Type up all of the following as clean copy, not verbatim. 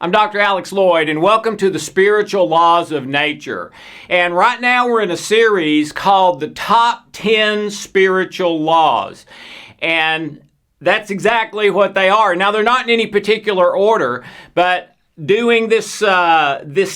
I'm Dr. Alex Loyd, and welcome to the Spiritual Laws of Nature. And right now we're in a series called the Top 10 Spiritual Laws. And that's exactly what they are. Now, they're not in any particular order, but doing this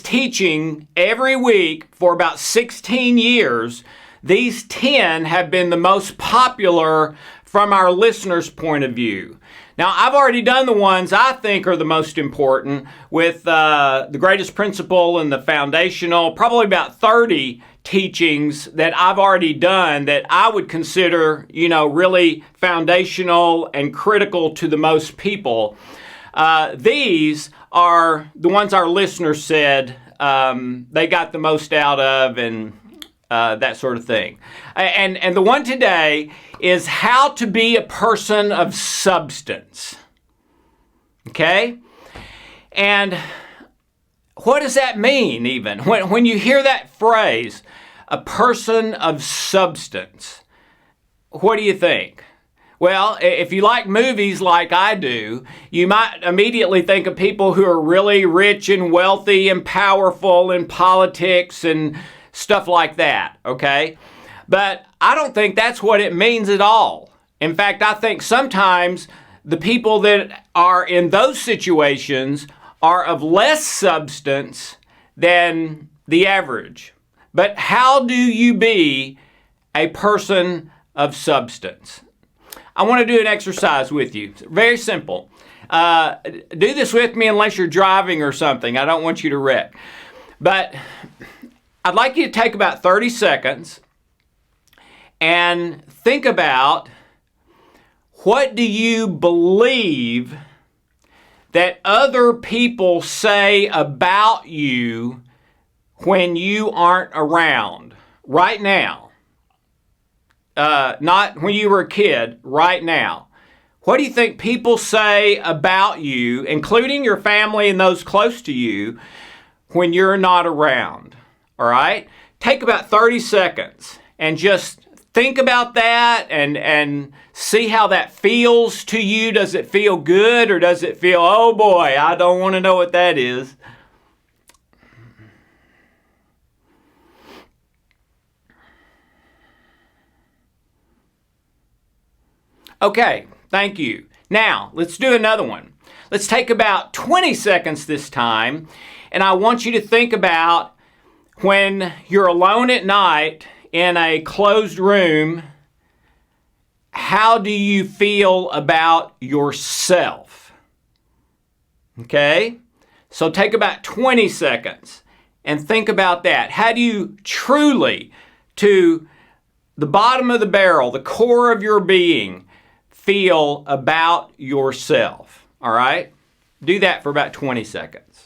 teaching every week for about 16 years, these 10 have been the most popular from our listeners' point of view. Now, I've already done the ones I think are the most important with the greatest principle and the foundational, probably about 30 teachings that I've already done that I would consider, really foundational and critical to the most people. These are the ones our listeners said they got the most out of and that sort of thing. And the one today is how to be a person of substance. Okay? And what does that mean even? When you hear that phrase, a person of substance, what do you think? Well, if you like movies like I do, you might immediately think of people who are really rich and wealthy and powerful in politics and stuff like that, okay? But I don't think that's what it means at all. In fact, I think sometimes the people that are in those situations are of less substance than the average. But how do you be a person of substance? I want to do an exercise with you. It's very simple. Do this with me unless you're driving or something. I don't want you to wreck. But I'd like you to take about 30 seconds and think about, what do you believe that other people say about you when you aren't around right now? Not when you were a kid, right now. What do you think people say about you, including your family and those close to you, when you're not around? All right? Take about 30 seconds and just think about that and see how that feels to you. Does it feel good, or does it feel, oh boy, I don't want to know what that is? Okay, thank you. Now, let's do another one. Let's take about 20 seconds this time, and I want you to think about when you're alone at night in a closed room, how do you feel about yourself? Okay? So take about 20 seconds and think about that. How do you truly, to the bottom of the barrel, the core of your being, feel about yourself? All right? Do that for about 20 seconds.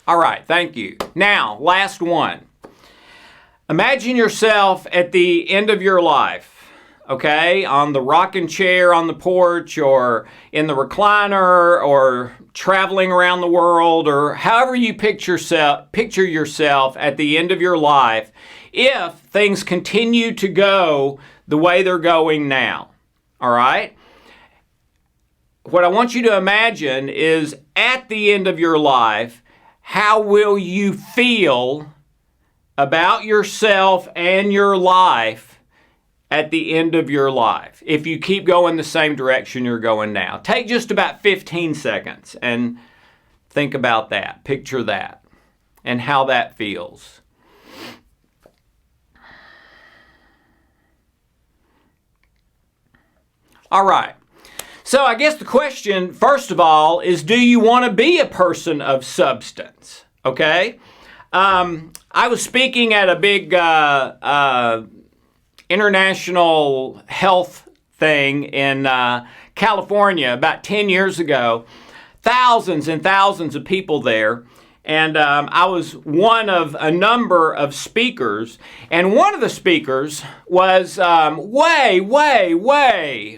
All right, thank you. Now, last one. Imagine yourself at the end of your life, okay? On the rocking chair on the porch, or in the recliner, or traveling around the world, or however you picture yourself at the end of your life, if things continue to go the way they're going now. All right? What I want you to imagine is, at the end of your life, how will you feel about yourself and your life at the end of your life if you keep going the same direction you're going now? Take just about 15 seconds and think about that. Picture that and how that feels. All right. So I guess the question, first of all, is, do you want to be a person of substance? Okay? I was speaking at a big international health thing in California about 10 years ago. Thousands and thousands of people there. And I was one of a number of speakers. And one of the speakers was way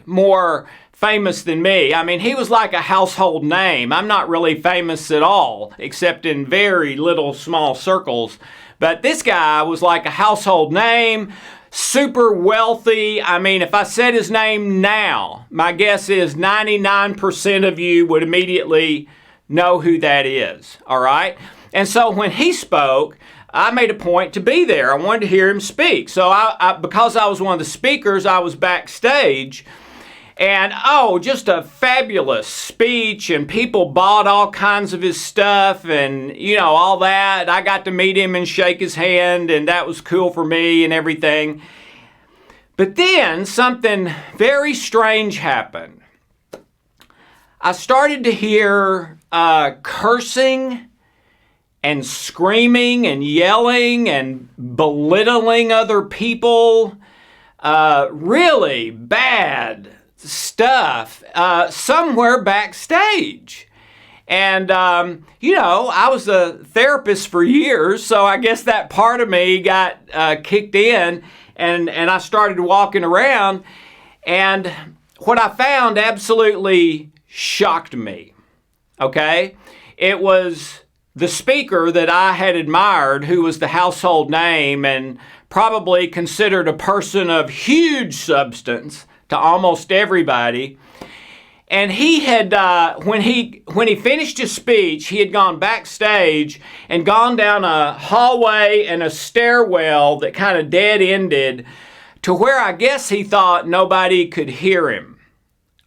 more famous than me. I mean, he was like a household name. I'm not really famous at all, except in very little small circles. But this guy was like a household name, super wealthy. I mean, if I said his name now, my guess is 99% of you would immediately know who that is, all right? And so when he spoke, I made a point to be there. I wanted to hear him speak. So because I was one of the speakers, I was backstage. And just a fabulous speech, and people bought all kinds of his stuff and, all that. I got to meet him and shake his hand, and that was cool for me and everything. But then something very strange happened. I started to hear cursing and screaming and yelling and belittling other people. Really bad stuff somewhere backstage. And, I was a therapist for years, so I guess that part of me got kicked in, and I started walking around, and what I found absolutely shocked me, okay? It was the speaker that I had admired, who was the household name and probably considered a person of huge substance to almost everybody. And he had, when he finished his speech, he had gone backstage and gone down a hallway and a stairwell that kind of dead-ended to where I guess he thought nobody could hear him,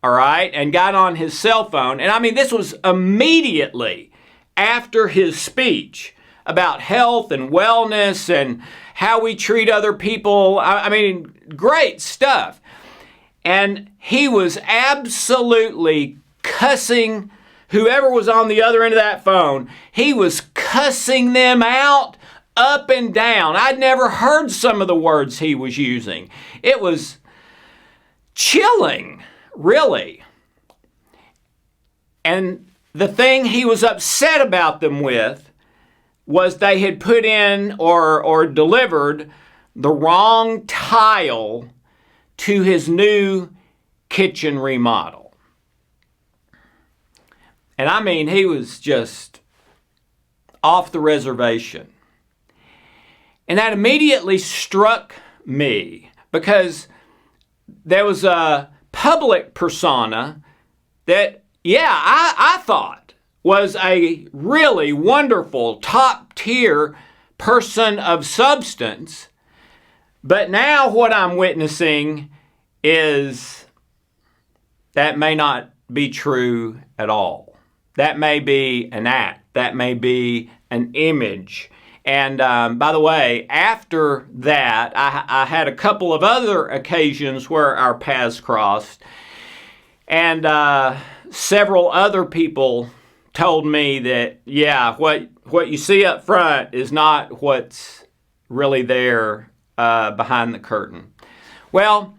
all right, and got on his cell phone. And I mean, this was immediately after his speech about health and wellness and how we treat other people. I mean, great stuff. And he was absolutely cussing whoever was on the other end of that phone. He was cussing them out up and down. I'd never heard some of the words he was using. It was chilling, really. And the thing he was upset about them with was they had put in or delivered the wrong tile to his new kitchen remodel. And I mean, he was just off the reservation. And that immediately struck me because there was a public persona that, I thought was a really wonderful, top-tier person of substance. But now what I'm witnessing is that may not be true at all. That may be an act. That may be an image. And by the way, after that, I had a couple of other occasions where our paths crossed. And several other people told me that, what you see up front is not what's really there behind the curtain. Well,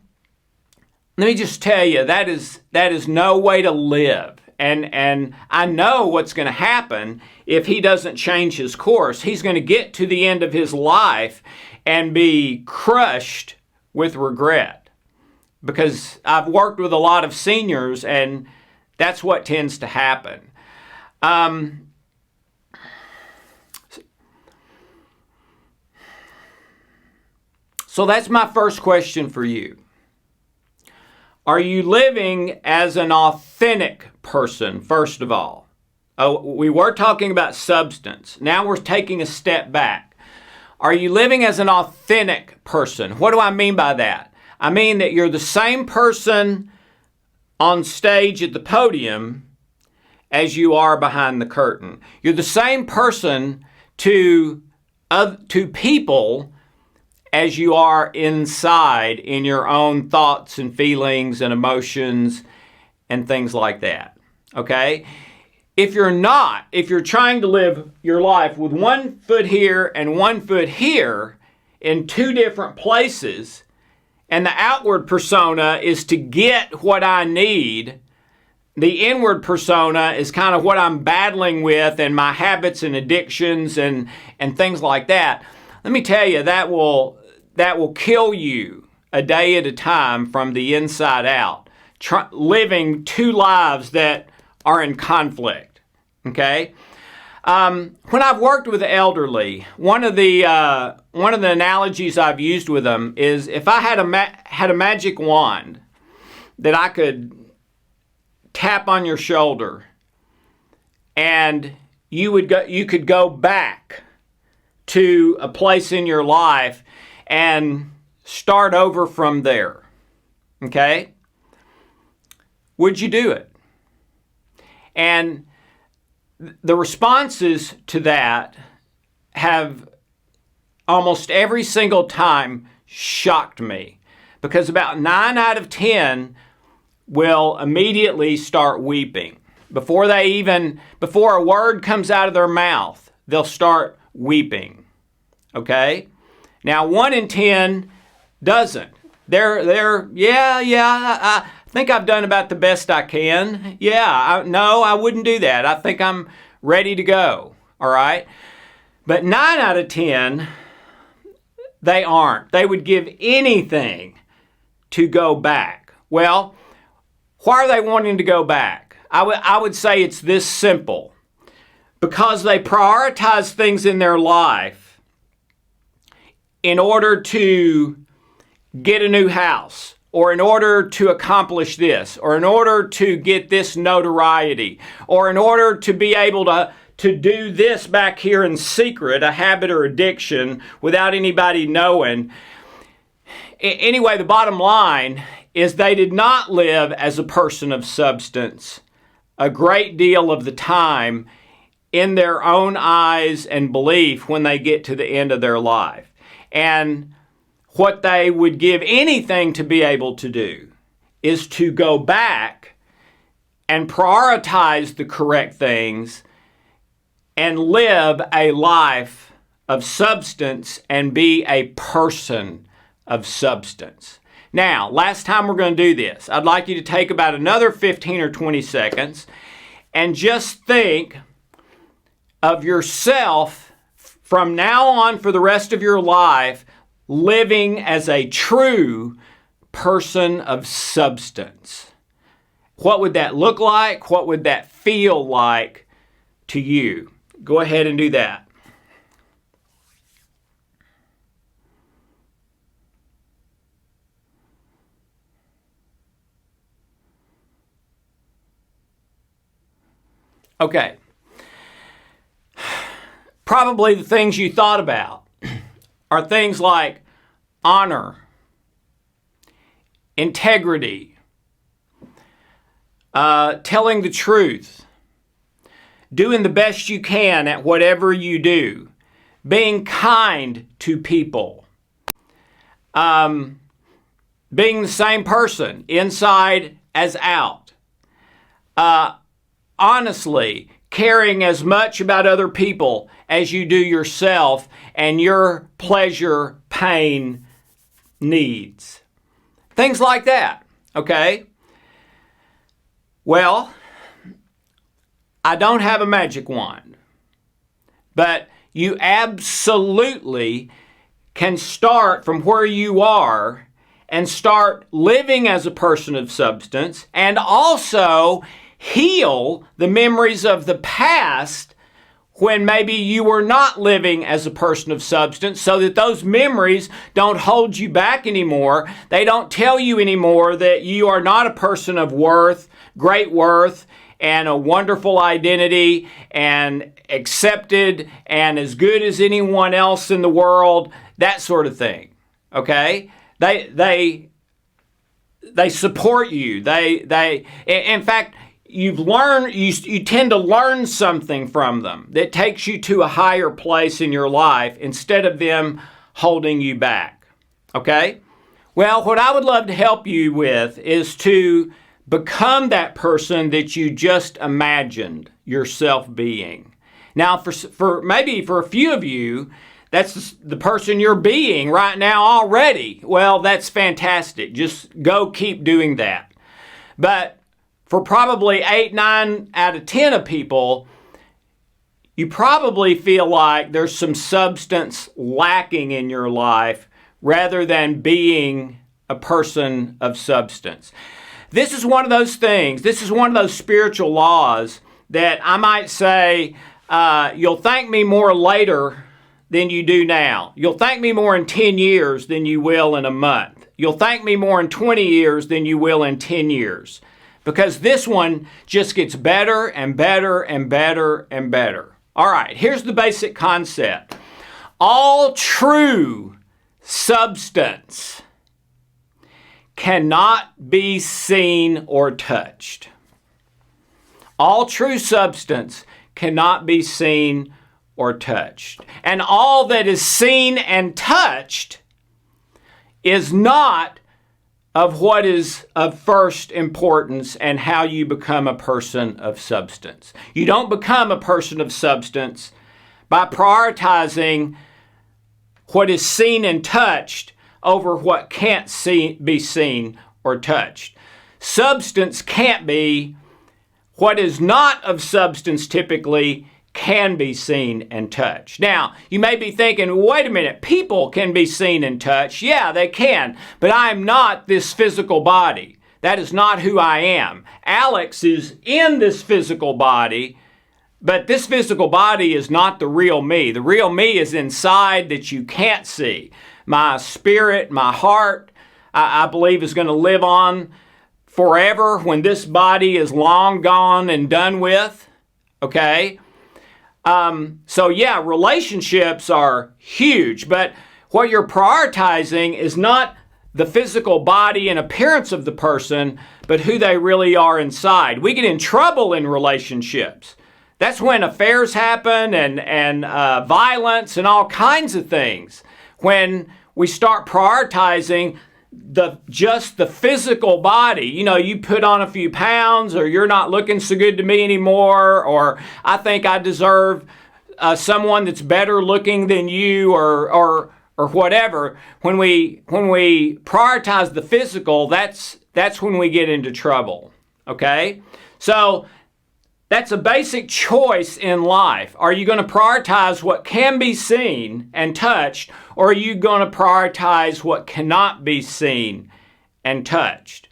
let me just tell you, that is no way to live. And I know what's going to happen if he doesn't change his course. He's going to get to the end of his life and be crushed with regret. Because I've worked with a lot of seniors, and that's what tends to happen. So that's my first question for you. Are you living as an authentic person, first of all? We were talking about substance. Now we're taking a step back. Are you living as an authentic person? What do I mean by that? I mean that you're the same person on stage at the podium as you are behind the curtain. You're the same person to people as you are inside in your own thoughts and feelings and emotions and things like that. Okay? If you're trying to live your life with 1 foot here and 1 foot here in two different places, and the outward persona is to get what I need, the inward persona is kind of what I'm battling with and my habits and addictions and things like that, let me tell you, that will kill you a day at a time from the inside out. living two lives that are in conflict. Okay? When I've worked with the elderly, one of the analogies I've used with them is if I had a magic wand that I could tap on your shoulder, and you could go back to a place in your life and start over from there. Okay? Would you do it? And the responses to that have almost every single time shocked me, because about 9 out of 10 will immediately start weeping. Before a word comes out of their mouth, they'll start weeping. Okay? Now 1 in 10 doesn't. I think I've done about the best I can. I wouldn't do that. I think I'm ready to go. All right? But 9 out of 10, they aren't. They would give anything to go back. Well, why are they wanting to go back? I would say it's this simple. Because they prioritize things in their life in order to get a new house, or in order to accomplish this, or in order to get this notoriety, or in order to be able to do this back here in secret, a habit or addiction, without anybody knowing. Anyway, the bottom line is they did not live as a person of substance a great deal of the time in their own eyes and belief when they get to the end of their life. And what they would give anything to be able to do is to go back and prioritize the correct things and live a life of substance and be a person of substance. Now, last time we're going to do this, I'd like you to take about another 15 or 20 seconds and just think of yourself from now on for the rest of your life living as a true person of substance. What would that look like? What would that feel like to you? Go ahead and do that. Okay. Probably the things you thought about are things like honor, integrity, telling the truth, doing the best you can at whatever you do, being kind to people, being the same person inside as out, honestly caring as much about other people as you do yourself and your pleasure, pain, needs. Things like that, okay? Well, I don't have a magic wand, but you absolutely can start from where you are and start living as a person of substance, and also heal the memories of the past when maybe you were not living as a person of substance, so that those memories don't hold you back anymore. They don't tell you anymore that you are not a person of worth, great worth, and a wonderful identity, and accepted, and as good as anyone else in the world, that sort of thing. Okay? They support you. In fact, you tend to learn something from them that takes you to a higher place in your life instead of them holding you back. Okay? Well, what I would love to help you with is to become that person that you just imagined yourself being. Now, for maybe for a few of you, that's the person you're being right now already. Well, that's fantastic. Just go keep doing that. But for probably 8, 9 out of 10 of people, you probably feel like there's some substance lacking in your life rather than being a person of substance. This is one of those things. This is one of those spiritual laws that I might say, you'll thank me more later than you do now. You'll thank me more in 10 years than you will in a month. You'll thank me more in 20 years than you will in 10 years. Because this one just gets better and better and better and better. All right, here's the basic concept. All true substance cannot be seen or touched. All true substance cannot be seen or touched. And all that is seen and touched is not of what is of first importance and how you become a person of substance. You don't become a person of substance by prioritizing what is seen and touched over what can't be seen or touched. Substance can't be. What is not of substance typically can be seen and touched. Now, you may be thinking, wait a minute, people can be seen and touched. Yeah, they can, but I am not this physical body. That is not who I am. Alex is in this physical body, but this physical body is not the real me. The real me is inside that you can't see. My spirit, my heart, I believe is going to live on forever when this body is long gone and done with. Okay? So yeah, relationships are huge, but what you're prioritizing is not the physical body and appearance of the person, but who they really are inside. We get in trouble in relationships. That's when affairs happen and violence and all kinds of things. When we start prioritizing just the physical body, you put on a few pounds, or you're not looking so good to me anymore, or I think I deserve someone that's better looking than you, or whatever. When we prioritize the physical, that's when we get into trouble. Okay, so that's a basic choice in life. Are you going to prioritize what can be seen and touched, or are you going to prioritize what cannot be seen and touched?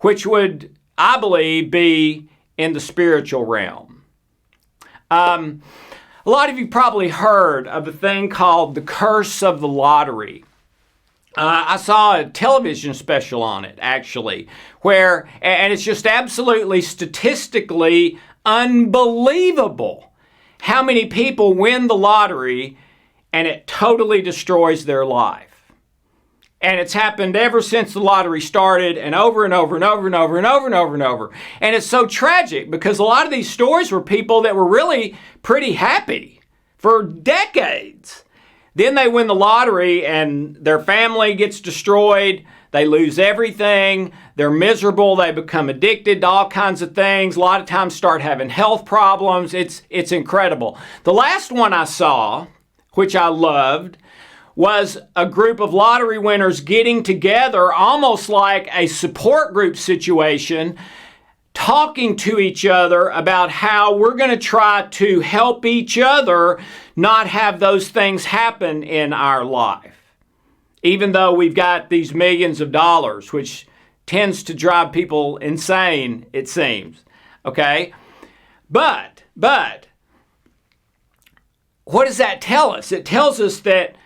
Which would, I believe, be in the spiritual realm. A lot of you probably heard of a thing called the curse of the lottery. I saw a television special on it, actually, and it's just absolutely statistically unbelievable how many people win the lottery and it totally destroys their life. And it's happened ever since the lottery started, and over and over and over and over and over and over and over. And it's so tragic because a lot of these stories were people that were really pretty happy for decades. Then they win the lottery and their family gets destroyed. They lose everything. They're miserable. They become addicted to all kinds of things. A lot of times start having health problems. It's incredible. The last one I saw, which I loved, was a group of lottery winners getting together, almost like a support group situation, talking to each other about how we're going to try to help each other not have those things happen in our life. Even though we've got these millions of dollars, which tends to drive people insane, it seems. Okay? But what does that tell us? It tells us that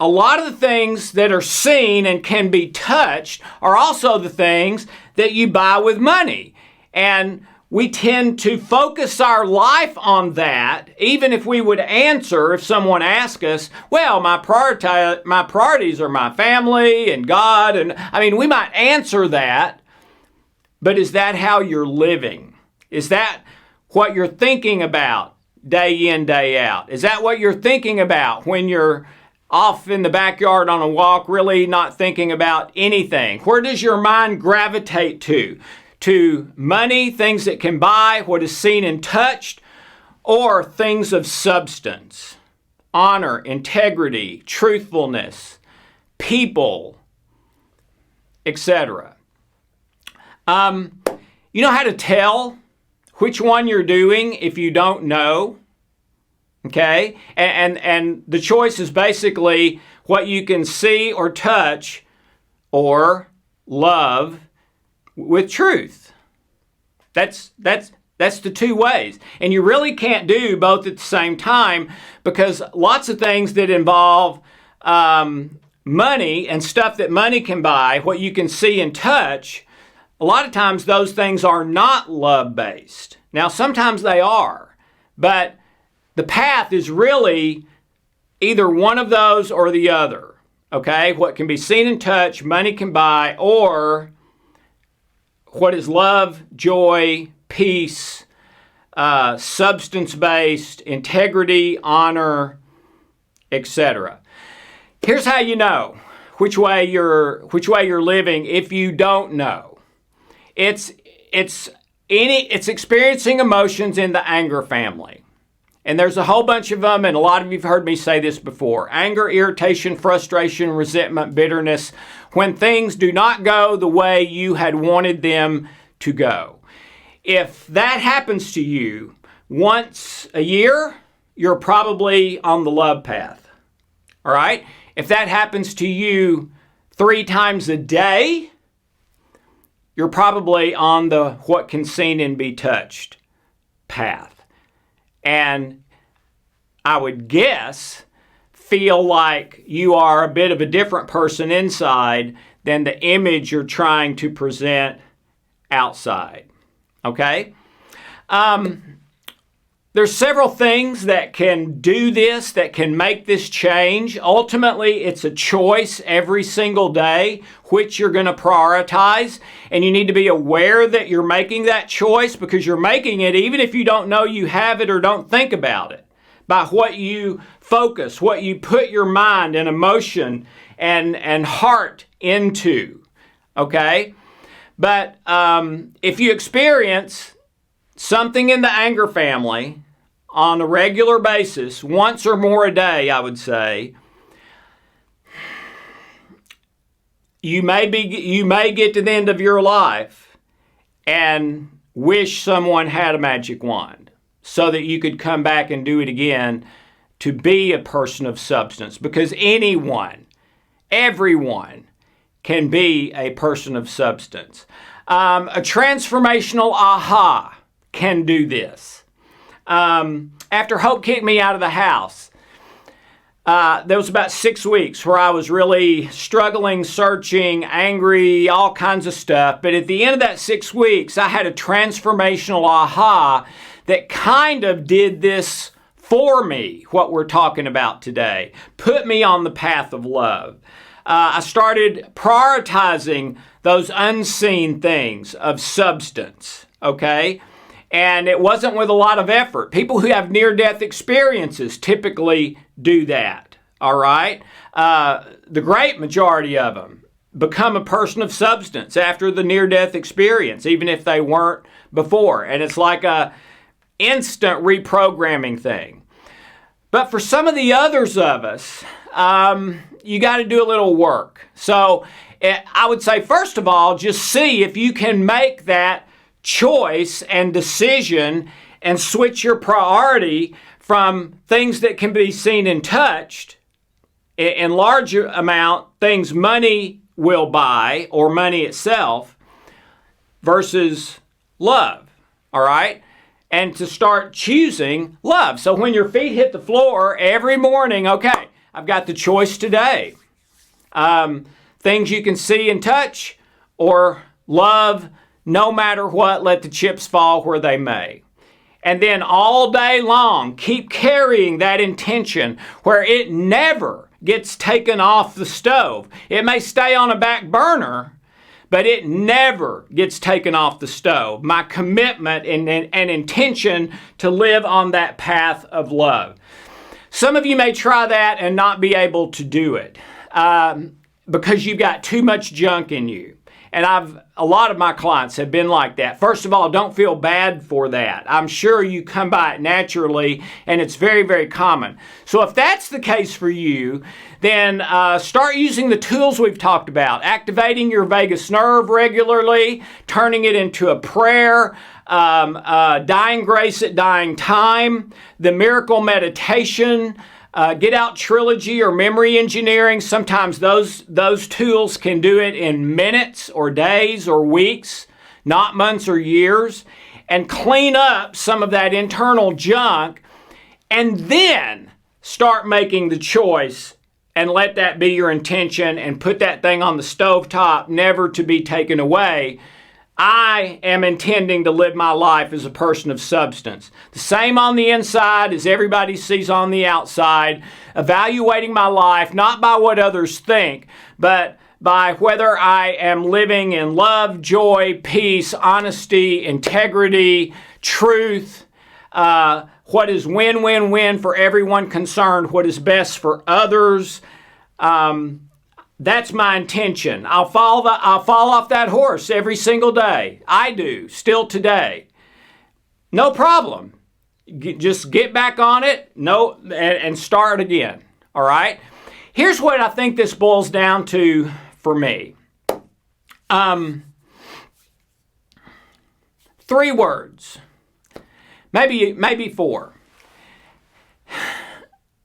a lot of the things that are seen and can be touched are also the things that you buy with money. And we tend to focus our life on that, even if we would answer, if someone asks us, well, my priorities are my family and God. And we might answer that, but is that how you're living? Is that what you're thinking about day in, day out? Is that what you're thinking about when you're off in the backyard on a walk, really not thinking about anything? Where does your mind gravitate to? To money, things that can buy, what is seen and touched, or things of substance, honor, integrity, truthfulness, people, etc. You know how to tell which one you're doing if you don't know? Okay? And the choice is basically what you can see or touch or love with truth. That's the two ways. And you really can't do both at the same time, because lots of things that involve money and stuff that money can buy, what you can see and touch, a lot of times those things are not love-based. Now, sometimes they are, but the path is really either one of those or the other, okay? What can be seen and touched, money can buy, or what is love, joy, peace, substance-based, integrity, honor, etc. Here's how you know which way you're living if you don't know. It's experiencing emotions in the anger family. And there's a whole bunch of them, and a lot of you have heard me say this before. Anger, irritation, frustration, resentment, bitterness, when things do not go the way you had wanted them to go. If that happens to you once a year, you're probably on the love path. All right? If that happens to you 3 times a day, you're probably on the what can seen and be touched path. And I would guess feel like you are a bit of a different person inside than the image you're trying to present outside. Okay? There's several things that can do this, that can make this change. Ultimately, it's a choice every single day which you're going to prioritize. And you need to be aware that you're making that choice, because you're making it even if you don't know you have it or don't think about it, by what you focus, what you put your mind and emotion and heart into. Okay? But if you experience something in the anger family on a regular basis, once or more a day, I would say, you may get to the end of your life and wish someone had a magic wand so that you could come back and do it again to be a person of substance. Because everyone can be a person of substance. A transformational aha can do this. After Hope kicked me out of the house, there was about 6 weeks where I was really struggling, searching, angry, all kinds of stuff. But at the end of that 6 weeks, I had a transformational aha that kind of did this for me, what we're talking about today. Put me on the path of love. I started prioritizing those unseen things of substance, okay? And it wasn't with a lot of effort. People who have near-death experiences typically do that, all right? The great majority of them become a person of substance after the near-death experience, even if they weren't before. And it's like a instant reprogramming thing. But for some of the others of us, you got to do a little work. So I would say, first of all, just see if you can make that choice and decision and switch your priority from things that can be seen and touched, in large amount, things money will buy or money itself, versus love, all right? And to start choosing love. So when your feet hit the floor every morning, okay, I've got the choice today. Things you can see and touch, or love, no matter what, let the chips fall where they may. And then all day long, keep carrying that intention where it never gets taken off the stove. It may stay on a back burner, but it never gets taken off the stove. My commitment and intention to live on that path of love. Some of you may try that and not be able to do it because you've got too much junk in you. And a lot of my clients have been like that. First of all, don't feel bad for that. I'm sure you come by it naturally, and it's very, very common. So if that's the case for you, then start using the tools we've talked about. Activating your vagus nerve regularly, turning it into a prayer, dying grace at dying time, the miracle meditation, Get out trilogy or memory engineering. Sometimes those tools can do it in minutes or days or weeks, not months or years, and clean up some of that internal junk, and then start making the choice and let that be your intention and put that thing on the stovetop, never to be taken away. I am intending to live my life as a person of substance. The same on the inside as everybody sees on the outside. Evaluating my life not by what others think, but by whether I am living in love, joy, peace, honesty, integrity, truth, what is win-win-win for everyone concerned, what is best for others. That's my intention. I'll fall off that horse every single day. I do, still today. No problem. Just get back on it, and start again. All right? Here's what I think this boils down to for me. 3 words. Maybe 4.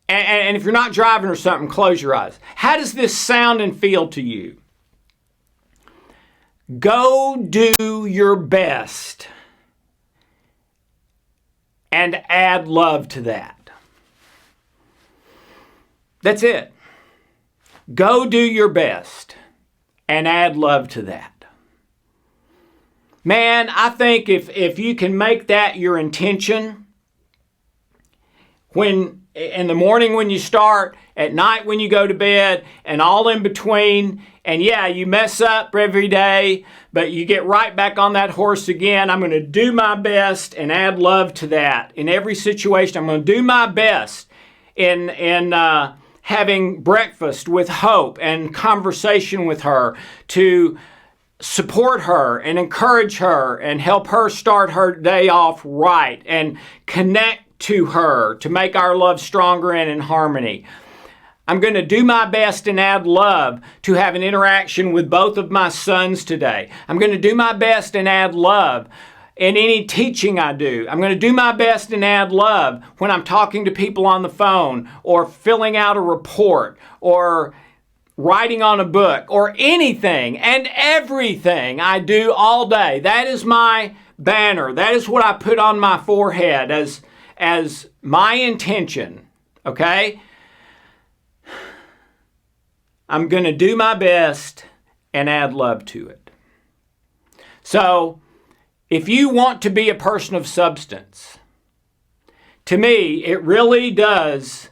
And if you're not driving or something, close your eyes. How does this sound and feel to you? Go do your best and add love to that. That's it. Go do your best and add love to that. Man, I think if you can make that your intention, when in the morning when you start, at night when you go to bed, and all in between, and yeah, you mess up every day, but you get right back on that horse again. I'm going to do my best and add love to that. In every situation, I'm going to do my best in having breakfast with Hope and conversation with her to support her and encourage her and help her start her day off right and connect to her to make our love stronger and in harmony. I'm going to do my best and add love to have an interaction with both of my sons today. I'm going to do my best and add love in any teaching I do. I'm going to do my best and add love when I'm talking to people on the phone or filling out a report or writing on a book or anything and everything I do all day. That is my banner. That is what I put on my forehead as my intention, okay? I'm going to do my best and add love to it. So, if you want to be a person of substance, to me, it really does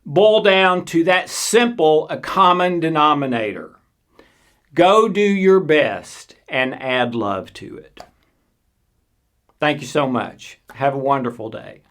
boil down to that simple, a common denominator. Go do your best and add love to it. Thank you so much. Have a wonderful day.